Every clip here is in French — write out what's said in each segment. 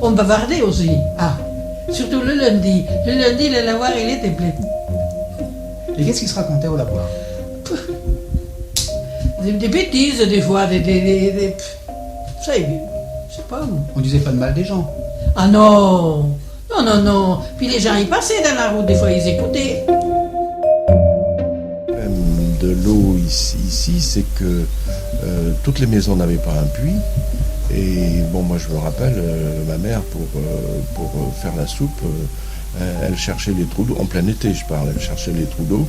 On bavardait aussi. Ah, surtout le lundi. Le lundi, le lavoir, il était plein. Et qu'est-ce qui se racontait au lavoir? Des bêtises, des fois, ça, je sais pas. On disait pas de mal des gens. Ah non. Non, non, non. Puis les gens, ils passaient dans la route, des fois, ils écoutaient. Même de l'eau ici, c'est que toutes les maisons n'avaient pas un puits. Et bon, moi je me rappelle, ma mère, pour faire la soupe, elle cherchait les trous d'eau, en plein été je parle, elle cherchait les trous d'eau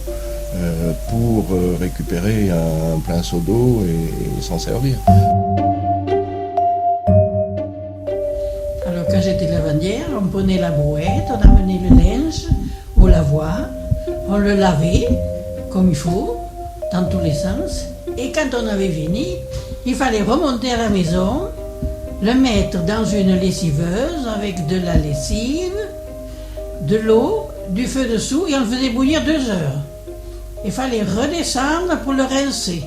pour récupérer un plein seau d'eau et s'en servir. Alors quand j'étais lavandière, on prenait la brouette, on amenait le linge au lavoir, on le lavait comme il faut, dans tous les sens, et quand on avait fini, il fallait remonter à la maison, le mettre dans une lessiveuse avec de la lessive, de l'eau, du feu dessous, et on le faisait bouillir 2 heures. Il fallait redescendre pour le rincer.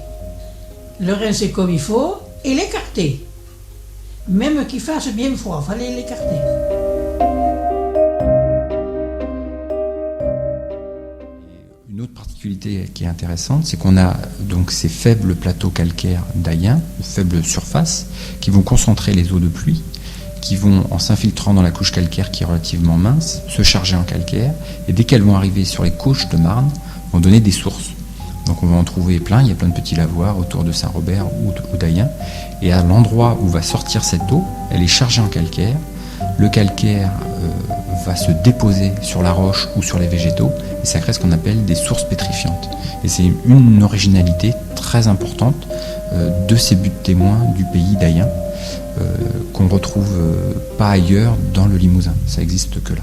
Le rincer comme il faut et l'écarter. Même qu'il fasse bien froid, il fallait l'écarter. Une autre particularité qui est intéressante, c'est qu'on a donc ces faibles plateaux calcaires d'Ayen, de faible surface, qui vont concentrer les eaux de pluie, qui vont, en s'infiltrant dans la couche calcaire qui est relativement mince, se charger en calcaire, et dès qu'elles vont arriver sur les couches de marne, vont donner des sources. Donc on va en trouver plein, il y a plein de petits lavoirs autour de Saint-Robert ou d'Ayen, et à l'endroit où va sortir cette eau, elle est chargée en calcaire. Le calcaire va se déposer sur la roche ou sur les végétaux, et ça crée ce qu'on appelle des sources pétrifiantes. Et c'est une originalité très importante de ces buttes témoins du pays d'Ayen, qu'on retrouve pas ailleurs dans le Limousin. Ça existe que là.